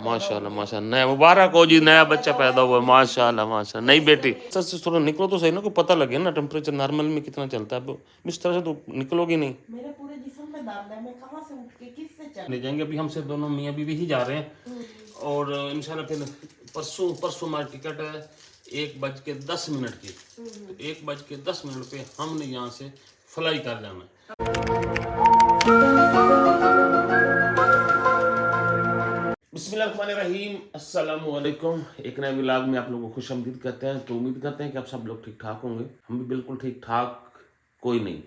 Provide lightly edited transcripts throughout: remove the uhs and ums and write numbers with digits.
माशाल्लाह माशाल्लाह। नया मुबारक हो जी, नया बच्चा पैदा हुआ, माशाल्लाह माशाल्लाह। नई बेटी सच से थोड़ा निकलो तो सही ना, को पता लगे ना टेम्परेचर नॉर्मल में कितना चलता है। अब इस तरह से तो निकलोगी नहीं, मेरे पूरे जिस्म में दर्द है, मैं कहाँ से उठ के किससे चल। ले जाएंगे। अभी हम सिर्फ दोनों मियाँ बीवी ही जा रहे हैं और इंशाल्लाह फिर परसों परसों हमारी टिकट है 1:10 की। तो 1:10 पे हमने यहाँ से फ्लाई कर जाना है। बिस्मिल्लाहिर्रहमानिर्रहीम, अस्सलामु अलैकुम। एक नए व्लॉग में आप लोगों को खुशामदीद करते हैं। तो उम्मीद करते हैं कि आप सब लोग ठीक ठाक होंगे। हम भी बिल्कुल ठीक ठाक कोई नहीं।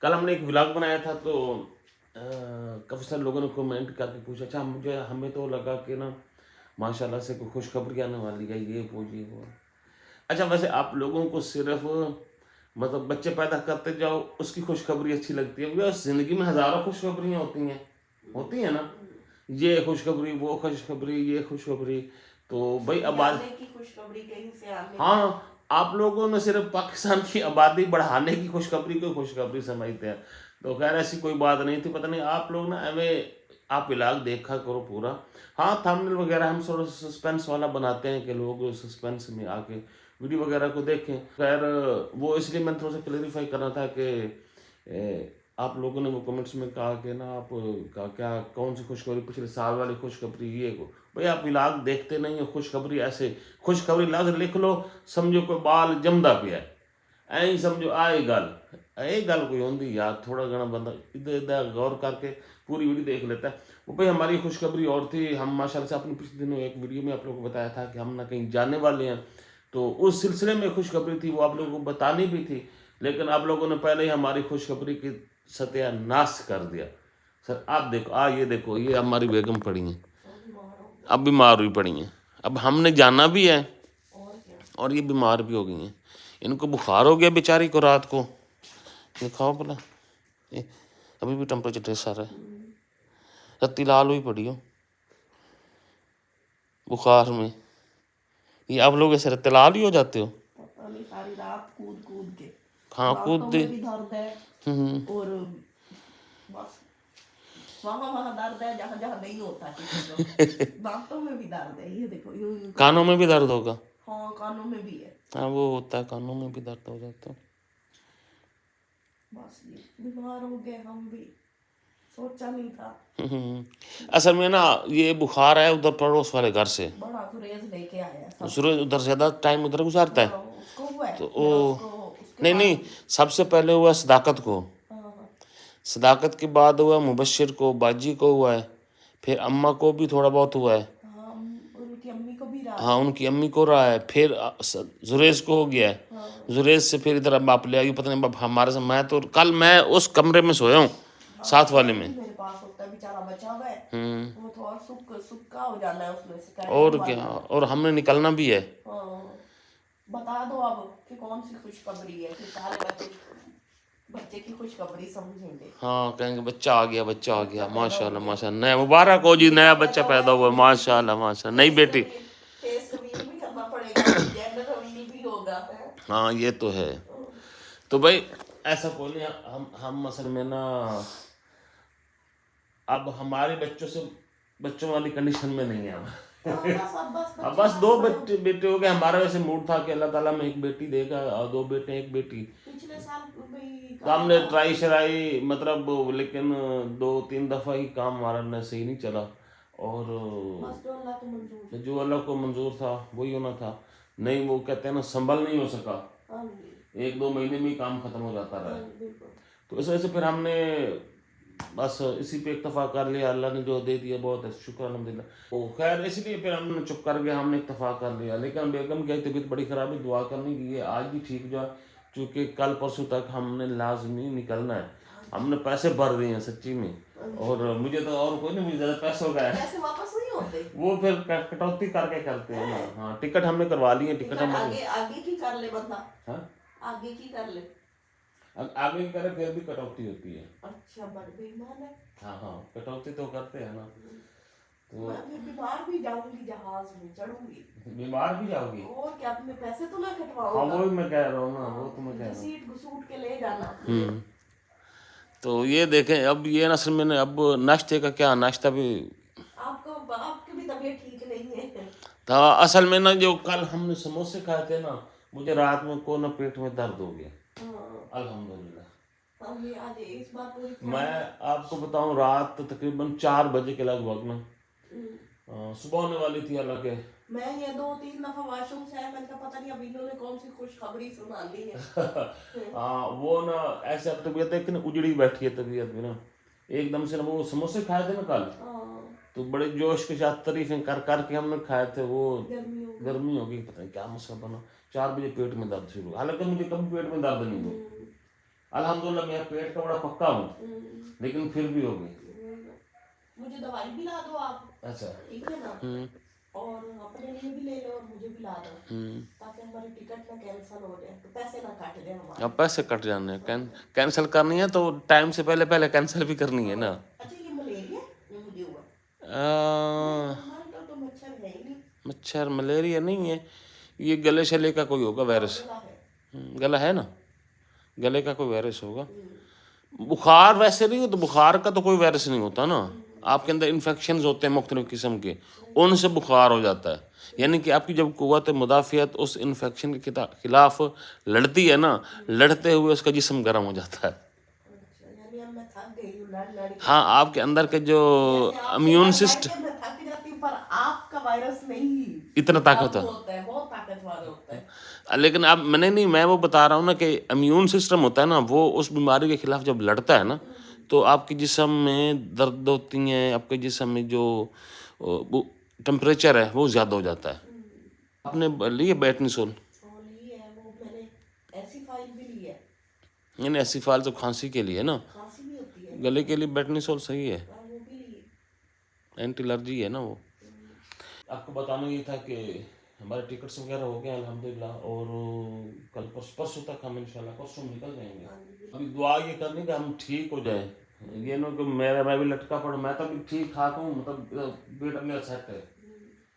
कल हमने एक व्लॉग बनाया था तो काफ़ी सारे लोगों ने कमेंट करके पूछा, अच्छा हमें तो लगा कि ना माशाल्लाह से कोई खुशखबरी आने वाली है, ये वो। अच्छा वैसे आप लोगों को सिर्फ मतलब बच्चे पैदा करते जाओ उसकी खुशखबरी अच्छी लगती है, बिकॉज ज़िंदगी में हज़ारों खुशखबरियाँ होती हैं ना, ये खुशखबरी वो खुशखबरी ये खुशखबरी। तो भाई आने की खुशखबरी कहीं से आने। हाँ, आप लोगों ने सिर्फ पाकिस्तान की आबादी बढ़ाने की खुशखबरी को खुशखबरी समझते हैं। तो खैर ऐसी कोई बात नहीं थी। पता नहीं आप लोग ना हमें आप इलाज देखा करो पूरा। हाँ, थंबनेल वगैरह हम थोड़ा सस्पेंस वाला बनाते हैं कि लोग सस्पेंस में आके वीडियो वगैरह को देखें। खैर वो इसलिए मैंने थोड़ा सा क्लेरिफाई करना था कि आप लोगों ने वो कमेंट्स में कहा कि ना आप का क्या कौन सी खुशखबरी, पिछले साल वाली खुशखबरी ये को। भाई आप व्लॉग देखते नहीं हो, खुशखबरी ऐसे खुशखबरी लफ्ज़ लिख लो समझो कोई बाल जमदा पिया है, ऐ ही समझो आए गल कोई होंगी यार। थोड़ा घना बंदा इधर इधर गौर करके पूरी वीडियो देख लेता है। वो भाई हमारी खुशखबरी और थी। हम माशाल्लाह से अपने पिछले दिनों एक वीडियो में आप लोगों को बताया था कि हम ना कहीं जाने वाले हैं, तो उस सिलसिले में खुशखबरी थी, वो आप लोगों को बतानी भी थी। लेकिन आप लोगों ने पहले ही हमारी खुशखबरी की सत्यानाश कर दिया। सर आप देखो ये देखो ये हमारी बेगम पड़ी हैं, अब बीमार हुई पड़ी हैं। अब हमने जाना भी है और ये बीमार भी हो गई हैं। इनको बुखार हो गया बेचारी को रात को। दिखाओ भला, अभी भी टेम्परेचर ढेर सारा है, रत्ती लाल हुई पड़ी हो बुखार में। ये आप लोग ऐसे रत्ती लाल ही हो जाते हो? पता नहीं, सारी रात कूद कूद के हाँ कूद दे। भी दर्द है और बस वहाँ दर्द है जहाँ जहाँ नहीं होता दांतों में भी दर्द है। ये देखो यूं कानों में भी दर्द होगा? हाँ कानों में भी है। हाँ वो होता है, कानों में भी दर्द हो जाता है। बस ये बीमार हो गए, हम भी सोचा नहीं था। असल में ना ये बुखार है उधर पड़ोस वाले घर से, बड़ा सुरेश लेके आया। सूरज उधर ज्यादा टाइम उधर गुजारता है। उसको हुआ है तो या ओ नहीं, सबसे पहले हुआ सदाकत को, हाँ, सदाकत के बाद हुआ मुबश्शिर को, बाजी को हुआ है, फिर अम्मा को भी थोड़ा बहुत हुआ है। हाँ, उनकी अम्मी को भी रहा हाँ उनकी अम्मी को रहा है, फिर जुरेज को हो गया है। हाँ। जुरेज से फिर इधर अब आप ले आई, पता नहीं अब हमारे से। मैं तो कल मैं उस कमरे में सोया हूँ साथ वाले में। मेरे पास होता है, बेचारा बचा हुआ है। वो तो और सुक्का हो जाना है उसमें से। और क्या, और हमने निकलना भी है। हाँ, बता दो अब कि कौन सी खुशखबरी है कि सारे बच्चे की खुशखबरी समझेंगे। हाँ कहेंगे बच्चा आ गया माशाल्लाह माशाल्लाह। नया मुबारक हो जी, नया बच्चा पैदा हुआ, माशाल्लाह माशाल्लाह। नई बेटी फेस रिवील भी करना पड़ेगा, जेंडर रिवील भी होगा। हाँ ये तो है। तो भाई ऐसा कोई नहीं, हम असल में ना अब हमारे बच्चों वाली कंडीशन में नहीं है अब बस 2 बेटे हो गए। हमारा वैसे मूड था कि अल्लाह ताला में एक बेटी देगा और 2 बेटे एक बेटी। पिछले साल तो हमने ट्राई शराई मतलब, लेकिन 2-3 दफ़ा ही काम हमारा ने सही नहीं चला। और जो अल्लाह को मंजूर था वही होना था। नहीं वो कहते हैं ना संभल नहीं हो सका, 1-2 महीने में ही काम खत्म हो जाता रहा। तो इस वजह से फिर हमने बस इसी पे इत्तफा कर लिया। अल्लाह ने जो दे दिया बहुत है, शुक्र अल्हम्दुलिल्लाह। तो खैर इसलिए फिर हमने चुप कर गया, हमने इत्तफा कर लिया। लेकिन बेगम की तबीयत बड़ी ख़राब है, दुआ करनी की है आज भी ठीक जो है, क्योंकि कल परसों तक हमने लाजमी निकलना है। हमने पैसे भर दिए हैं सच्ची में, और मुझे तो और कोई नहीं, मुझे ज़्यादा पैसों का है। पैसे वापस नहीं होते, वो फिर कटौती करके करते हैं ना। हाँ टिकट हमने करवा ली है, टिकट हम आगे की कर ले बंदा। हाँ आगे की कर ले, आगे की करे फिर भी कटौती होती है। अच्छा बड़े बेईमान है। हाँ कटौती तो करते हैं ना। तो मैं बीमार भी जाऊंगी, जहाज में चढ़ूंगी। बीमार भी जाओगी और क्या, अपने पैसे तो ना कटवाओ। हाँ वही मैं कह रहा हूँ ना, वो तो मैं कह रहा हूँ। सीट घुसूट के ले जाना। तो ये देखें अब ये नस्ल में अब नाश्ते का क्या, नाश्ता भी आपकी भी तबीयत ठीक नहीं है। तो असल में ना जो कल हमने समोसे खाए थे ना, मुझे रात में को ना पेट में दर्द हो गया। अल्हम्दुलिल्लाह। हम आज इस बार पूरी मैं आपको बताऊं, रात तकरीबन 4 बजे के लगभग ना सुबह होने वाली थी, हालांकि मैं ये 2-3 दफा वॉशरूम से आया, मैंने कहा पता नहीं अब इन्होंने कौन सी खुशखबरी सुना दी है। हाँ वो ना ऐसे अब तबीयत है कि ना उजड़ी बैठी है तबीयत में ना, एकदम से ना वो समोसे खाए थे ना कल, तो बड़े जोश के साथ तारीफें कर कर के हमने खाए थे, वो गर्मी हो गई, पता नहीं क्या मसला बना, 4 बजे पेट में दर्द शुरू। हालांकि मुझे कभी पेट में दर्द नहीं हुई, अल्हम्दुलिल्लाह मेरा पेट का बड़ा पक्का हूँ, लेकिन फिर भी हो गई। मुझे दवाई भी ला दो आप। अच्छा ठीक है ना, और अपने लिए भी ले लो और मुझे भी ला दो, ताकि हमारी टिकट ना कैंसिल हो जाए, तो पैसे ना काट दे हमारे। अब पैसे कट जाने हैं, कैंसिल करनी है तो टाइम से पहले पहले कैंसिल भी करनी है ना। अच्छा ये मलेरिया मुझे हुआ? तो मच्छर है ही नहीं। मच्छर मलेरिया नहीं है, ये गले शले का कोई होगा वायरस, गला है ना, गले का कोई वायरस होगा। बुखार वैसे नहीं हो तो बुखार का तो कोई वायरस नहीं होता ना, आपके अंदर इन्फेक्शंस होते हैं मुख्तलिफ किस्म के, उनसे बुखार हो जाता है। यानी कि आपकी जब कुव्वत मुदाफ़ियत उस इन्फेक्शन के खिलाफ लड़ती है ना, लड़ते हुए उसका जिस्म गर्म हो जाता है। यानी अब मैं थक गई हूँ लड़ लड़ के। हाँ, आपके अंदर के जो इम्यून सिस्टम, मैं थक जाती हूँ, पर आपका वायरस नहीं इतना ताकत होता है, बहुत ताकतवर होता है। लेकिन अब मैंने नहीं, मैं वो बता रहा हूँ ना कि इम्यून सिस्टम होता है ना, वो उस बीमारी के खिलाफ जब लड़ता है ना, तो आपके जिस्म में दर्द होती हैं, आपके जिस्म में जो वो टेम्परेचर है वो ज़्यादा हो जाता है। आपने लिए बेटनीसोल? ली है वो मैंने, ऐसी फाइल भी ली है। यानी ऐसी फाइल तो खांसी के लिए ना, खांसी भी होती है, गले के लिए बेटनीसोल सही है, वो भी ली, एंटी एलर्जी है ना वो। आपको बताना ये था कि हमारे टिकट्स वगैरह हो गए अल्हम्दुलिल्लाह, और कल परसों तक हम इंशाल्लाह परसों निकल जाएंगे। अभी दुआ ये करनी कि हम ठीक हो जाए, ये ना कि मैं भी लटका पड़ा, मैं तो अभी ठीक ठाक हूँ, मतलब पेट मेरा सेट है,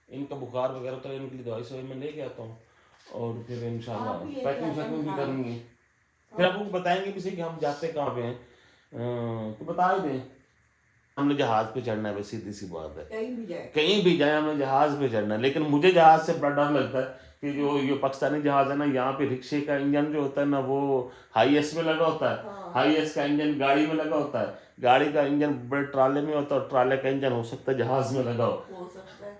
इनका बुखार वगैरह तो इनके लिए दवाई सवाई मैं लेके आता हूँ, और फिर इंशाल्लाह पैकिंग शैकिंग भी करनी है, फिर आपको बताएंगे भी सही कि हम जाते कहाँ पे हैं, तो बता ही दें। हमने जहाज पे चढ़ना है, सीधी सी बात है, कहीं भी जाए हमें जहाज पे चढ़ना है, लेकिन मुझे जहाज से बड़ा डर लगता है कि जो ये पाकिस्तानी जहाज है ना, यहाँ पे रिक्शे का इंजन जो होता है ना वो हाईएस में लगा होता है, हाईएस का इंजन गाड़ी में लगा होता है, गाड़ी का इंजन बड़े ट्राले में होता है, और ट्राले का इंजन हो सकता है जहाज में लगा हो सकता है,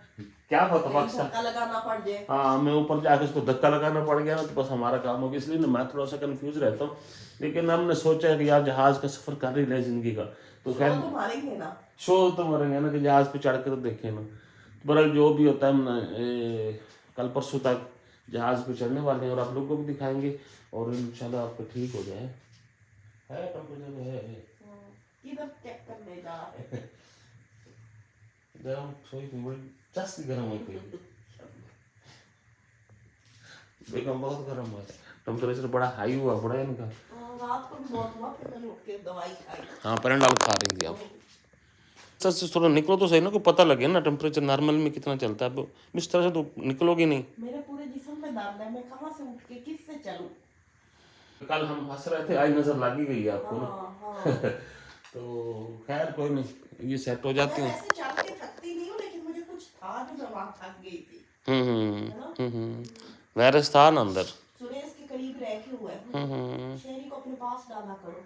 क्या पता पाकिस्तान धक्का लगाना पड़ जाए। हाँ, हमें ऊपर जाके उसको धक्का लगाना पड़ गया ना तो बस हमारा काम हो गया, इसलिए ना मैं थोड़ा सा कंफ्यूज रहता हूँ, लेकिन हमने सोचा कि यार जहाज का सफर कर ही ले जिंदगी का, तो खैर शो तो मरेंगे ना कि जहाज पे चढ़ के तो देखें ना, बहरहाल जो भी होता है हम कल परसों तक जहाज पे चढ़ने वाले हैं, और आप लोगों को भी दिखाएंगे, और इंशाल्लाह आपको ठीक हो जाए। है टेम्परेचर है किधर चेक करने जा रहे हैं? गर्म थोड़ी बड़ी जास्ती गर्म होती है, बेगम बहुत गर्म है, टेम्परेचर बड़ा हाई हुआ बड़ा इनका, रात को भी बहुत हुआ, फिर मैंने उठ के दवाई खाई। हाँ पैराडाल खा रही थी आप, सच थोड़ा निकलो तो सही ना, को पता लगे ना टेम्परेचर नॉर्मल में कितना चलता है, अब इस तरह से तो निकलोगी नहीं। मेरे पूरे जिस्म में दर्द है, मैं कहाँ से उठ के किससे चलूं? कल हम हंस रहे थे, आई नजर लगी गई आपको ना। तो खैर कोई नहीं, ये सेट हो जाती है। चल के थकती नहीं हूँ, लेकिन मुझे कुछ था जो मैं वहाँ थक गई थी। वायरस था ना अंदर, सुरेश के करीब रह के हुआ है, शेरी को अपने पास डाला करो।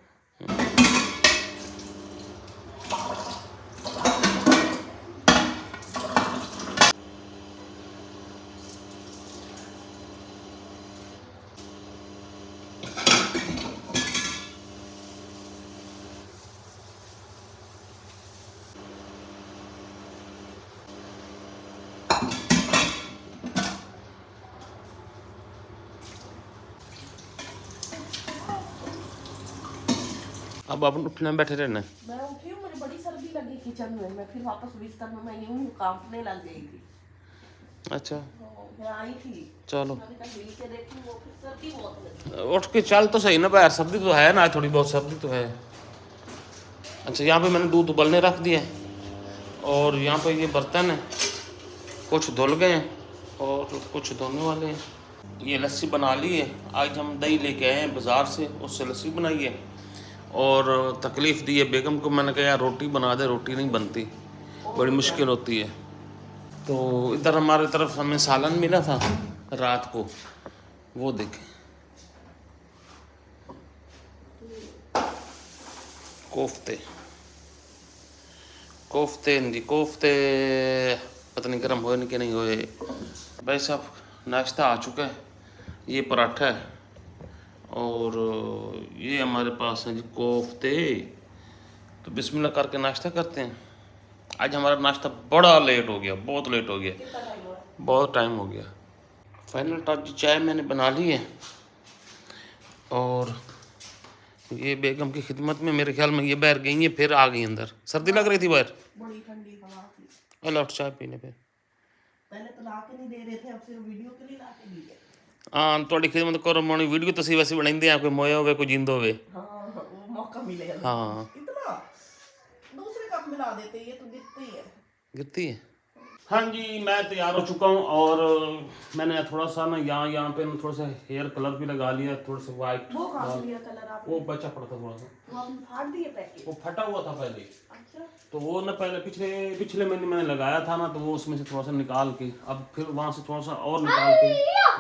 अब आप उठने बैठे रहना। मैं उठी हूँ, मुझे बड़ी सर्दी लगी किचन में, मैं फिर वापस बिस्तर में मैं यूं कांपने लग गई थी। अच्छा मैं आई थी, चलो के देखी वो फिर सर्दी बहुत लगी। उठ के चल तो सही ना बाहर, सर्दी तो है ना, थोड़ी बहुत सर्दी तो है। अच्छा यहाँ पे मैंने दूध उबलने रख दिया है, और यहाँ पे ये बर्तन है, कुछ धुल गए हैं और कुछ धोने वाले हैं। ये लस्सी बना ली है, आज हम दही लेके आए हैं बाज़ार से, उससे लस्सी बनाई है, और तकलीफ़ दी है बेगम को, मैंने कहा यार रोटी बना दे, रोटी नहीं बनती, बड़ी मुश्किल होती है। तो इधर हमारे तरफ हमें सालन मिला था रात को, वो देखें कोफ्ते कोफ्ते जी कोफ्ते, पता नहीं गर्म हुए कि नहीं हुए। भाई साहब नाश्ता आ चुका है, ये पराठा है और ये हमारे पास है जी कोफ्ते। तो बिस्मिल्लाह करके नाश्ता करते हैं। आज हमारा नाश्ता बड़ा लेट हो गया, बहुत लेट हो गया, बहुत टाइम हो गया। फाइनल टच चाय मैंने बना ली है और ये बेगम की खिदमत में मेरे ख्याल में ये बाहर गई है, फिर आ गई अंदर। सर्दी लग रही थी बाहर, बड़ी ठंडी हवा थी। और लौट चाय पीने पे पहले तो ला के नहीं दे रहे थे, अब सिर्फ वीडियो के लिए ला के दी है। हाँ थोड़ी खिदमत करो मोनी, वीडियो तो सी वैसे बनाई हैं, कोई मोया होवे कोई जिंद होवे। हाँ वो मौका मिलेगा। हाँ इतना दूसरे कप मिला देते, ये तो गिरती है। गिरती है। हाँ जी मैं तैयार हो चुका हूँ और मैंने थोड़ा सा ना यहाँ पे ना थोड़ा सा हेयर कलर भी लगा लिया, थोड़ा सा वाइट। वो कहाँ से लिया कलर आपने? वो बचा पड़ा था थोड़ा सा, वो आपने फाड़ दिए पैकेट? वो फटा हुआ था पहले। अच्छा। तो वो ना पहले पिछले महीने मैंने लगाया था ना, तो वो उसमें से थोड़ा सा निकाल के अब फिर वहाँ से थोड़ा सा और निकाल के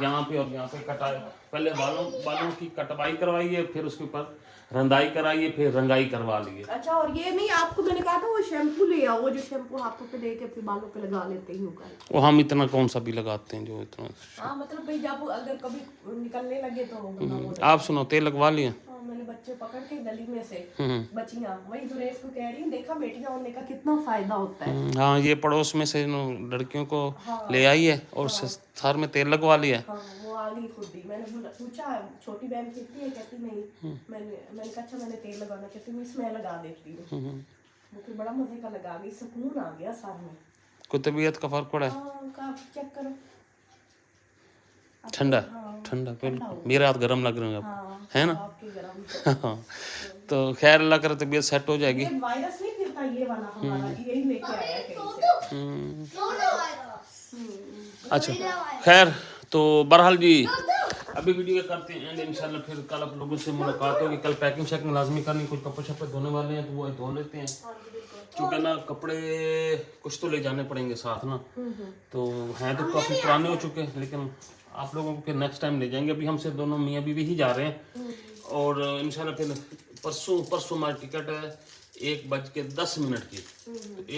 यहाँ पे और यहाँ पे कटाई, पहले बालों की कटवाई करवाई है, फिर उसके ऊपर रंदाई कराई है, फिर रंगाई करवा ली है। अच्छा और ये नहीं आपको मैंने कहा था वो शैम्पू ले आओ, वो जो शैम्पू हाथों पे लेके फिर बालों पे लगा लेते हैं यूं कर। वो हम इतना कौन सा भी लगाते हैं जो इतना। हाँ मतलब भाई जब अगर कभी निकलने लगे तो वो आप सुनो तेल लगवा लिया? हाँ, मैंने बच्चे पकड़ के गली में से बच्चियां, वही जुरेश को कह रही हूँ, देखा बेटियां होने का कितना फायदा होता है। हाँ ये पड़ोस में से लड़कियों को ले आई है और सर में तेल लगवा लिया। हाँ वो आ गई खुद ही। मैंने पूछा छोटी बहन कहती है, कहती नहीं, मैंने कहा अच्छा मैंने तेल लगाना, कहती मैं इसमें लगा देती हूँ। वो फिर बड़ा मजे का लगा गई, सुकून आ गया सर में। कोई तबीयत का फर्क पड़ा है? हाँ काफी, चेक करो ठंडा ठंडा बिल्कुल, मेरे हाथ गर्म लग रहे हैं अब, है ना? आपके गरम हाँ तो खैर अल्लाह करे तबीयत सेट हो जाएगी। ये वायरस नहीं फिरता ये वाला हमारा, यही लेके आया कहीं से। अच्छा खैर तो बहरहाल जी अभी वीडियो करते हैं एंड इंशाल्लाह फिर कल आप लोगों से मुलाकात होगी। कल पैकिंग शैकिंग लाजमी करनी, कुछ कपड़े शपड़े धोने वाले हैं तो वो धो लेते हैं, क्योंकि ना कपड़े कुछ तो ले जाने पड़ेंगे साथ ना, तो हैं तो काफ़ी पुराने हो चुके हैं, लेकिन आप लोगों को फिर नेक्स्ट टाइम ले जाएंगे। अभी हमसे दोनों मियाँ बीवी ही जा रहे हैं और इंशाल्लाह फिर परसों हमारी टिकट है 1:10 की।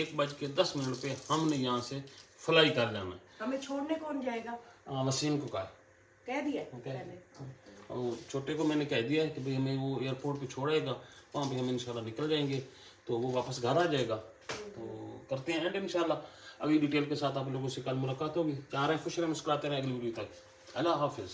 1:10 पे हमने यहाँ से फ्लाई कर जाना है। हमें छोड़ने कौन जाएगा? वसीम को कह दिया पहले, और छोटे को मैंने कह दिया है कि भाई हमें वो एयरपोर्ट पे छोड़ेगा, वहाँ पे हम इंशाल्लाह निकल जाएंगे, तो वो वापस घर आ जाएगा। तो करते हैं एंड इंशाल्लाह अभी डिटेल के साथ आप लोगों से कल मुलाकात होगी। जहाँ रहे खुश रहे, मुस्कुराते रहे, अगली वीडियो तक। अल्लाह हाफिज़।